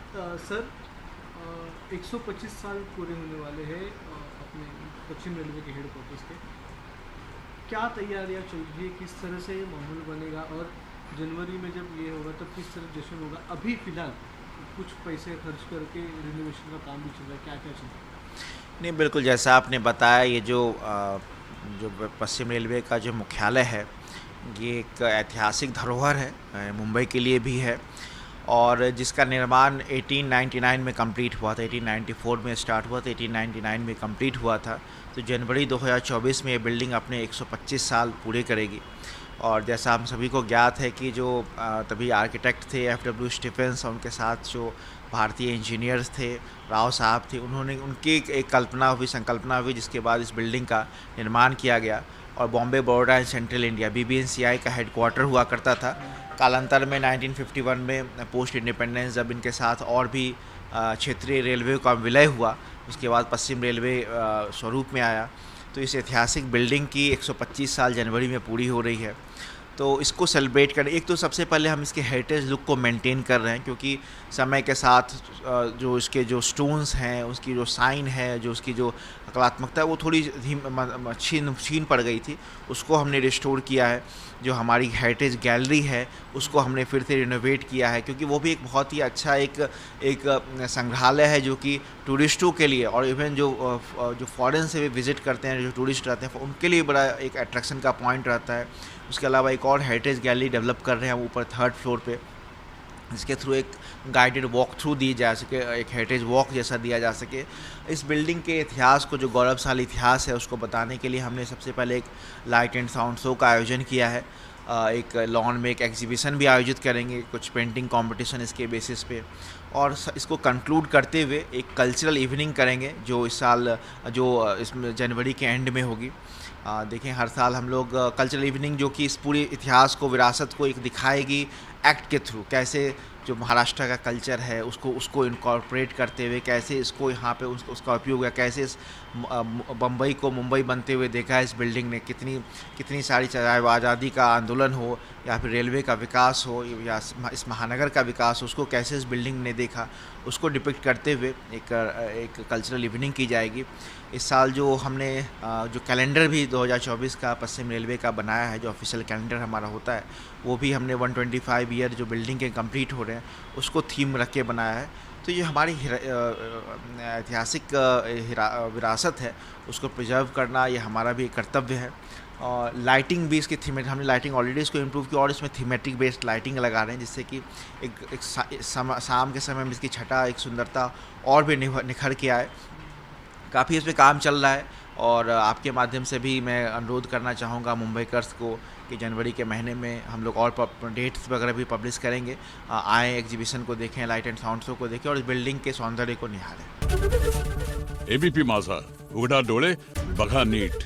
Sir 125 साल पूरे होने वाले हैं अपने पश्चिम रेलवे के हेड क्वार्टर्स के। क्या तैयारियां चल रही है, किस तरह से ये माहौल बनेगा और जनवरी में जब ये होगा तब किस तरह जश्न होगा? अभी फ़िलहाल कुछ पैसे खर्च करके रिनोवेशन का काम भी चल रहा है, क्या क्या चल रहा है? नहीं, बिल्कुल जैसा आपने बताया, ये जो पश्चिम रेलवे का जो मुख्यालय है, ये एक ऐतिहासिक धरोहर है, मुंबई के लिए भी है, और जिसका निर्माण 1899 में कंप्लीट हुआ था। 1894 में स्टार्ट हुआ था, 1899 में कंप्लीट हुआ था। तो जनवरी 2024 में ये बिल्डिंग अपने 125 साल पूरे करेगी। और जैसा हम सभी को ज्ञात है कि जो तभी आर्किटेक्ट थे एफ.डब्ल्यू. स्टीफेंस, और उनके साथ जो भारतीय इंजीनियर्स थे, राव साहब थे, उन्होंने उनकी एक संकल्पना हुई, जिसके बाद इस बिल्डिंग का निर्माण किया गया। और Bombay, Baroda and central India BBNCI का हेडक्वार्टर हुआ करता था। कालांतर में 1951 में पोस्ट इंडिपेंडेंस जब इनके साथ और भी क्षेत्रीय रेलवे का विलय हुआ, उसके बाद पश्चिम रेलवे स्वरूप में आया। तो इस ऐतिहासिक बिल्डिंग की 125 साल जनवरी में पूरी हो रही है। तो इसको सेलिब्रेट करें, एक तो सबसे पहले हम इसके हेरिटेज लुक को मेंटेन कर रहे हैं, क्योंकि समय के साथ जो इसके जो स्टोन्स हैं, उसकी जो साइन है, जो उसकी जो कलात्मकता है, वो थोड़ी छीन पड़ गई थी। उसको हमने रिस्टोर किया है। जो हमारी हेरिटेज गैलरी है, उसको हमने फिर से रिनोवेट किया है, क्योंकि वो भी एक बहुत ही अच्छा एक संग्रहालय है, जो कि टूरिस्टों के लिए और इवन जो फॉरेन से भी विज़िट करते हैं, जो टूरिस्ट रहते हैं, उनके लिए बड़ा एक अट्रैक्शन का पॉइंट रहता है। उसके अलावा एक और हेरिटेज गैलरी डेवलप कर रहे हैं हम ऊपर 3rd फ्लोर पे, जिसके थ्रू एक गाइडेड वॉक थ्रू दी जा सके, एक हेरिटेज वॉक जैसा दिया जा सके। इस बिल्डिंग के इतिहास को, जो गौरवशाली इतिहास है, उसको बताने के लिए हमने सबसे पहले एक लाइट एंड साउंड शो का आयोजन किया है। एक लॉन में एक एग्जीबिशन भी आयोजित करेंगे, कुछ पेंटिंग कंपटीशन इसके बेसिस पे, और इसको कंक्लूड करते हुए एक कल्चरल इवनिंग करेंगे, जो इस साल इसमें जनवरी के एंड में होगी। देखें, हर साल हम लोग कल्चरल इवनिंग, जो कि इस पूरे इतिहास को, विरासत को एक दिखाएगी एक्ट के थ्रू, कैसे जो महाराष्ट्र का कल्चर है उसको इनकॉर्पोरेट करते हुए कैसे इसको यहाँ पे उसका उपयोग है, कैसे इस बम्बई को मुंबई बनते हुए देखा है इस बिल्डिंग ने, कितनी सारी, चाहे आज़ादी का आंदोलन हो या फिर रेलवे का विकास हो या इस महानगर का विकास हो, उसको कैसे इस बिल्डिंग ने देखा, उसको डिपिक्ट करते हुए एक कल्चरल इवनिंग की जाएगी। इस साल जो हमने जो कैलेंडर भी 2024 का पश्चिम रेलवे का बनाया है, जो ऑफिशियल कैलेंडर हमारा होता है, वो भी हमने 125 ईयर जो बिल्डिंग के कंप्लीट हो रहे हैं, उसको थीम रख के बनाया है। तो ये हमारी ऐतिहासिक विरासत है, उसको प्रिजर्व करना ये हमारा भी एक कर्तव्य है। और लाइटिंग भी इसकी हमने लाइटिंग ऑलरेडी इसको इम्प्रूव किया, और इसमें थीमेटिक बेस्ड लाइटिंग लगा रहे हैं, जिससे कि शाम के समय में इसकी छटा, एक सुंदरता और भी निखर के आए। काफ़ी इस पर काम चल रहा है, और आपके माध्यम से भी मैं अनुरोध करना चाहूँगा मुंबईकर्स को कि जनवरी के महीने में हम लोग और डेट्स वगैरह भी पब्लिश करेंगे। आएँ, एग्जीबिशन को देखें, लाइट एंड साउंड शो को देखें, और इस बिल्डिंग के सौंदर्य को निहारें। ABP माझा, उघडा डोळे बघा नीट।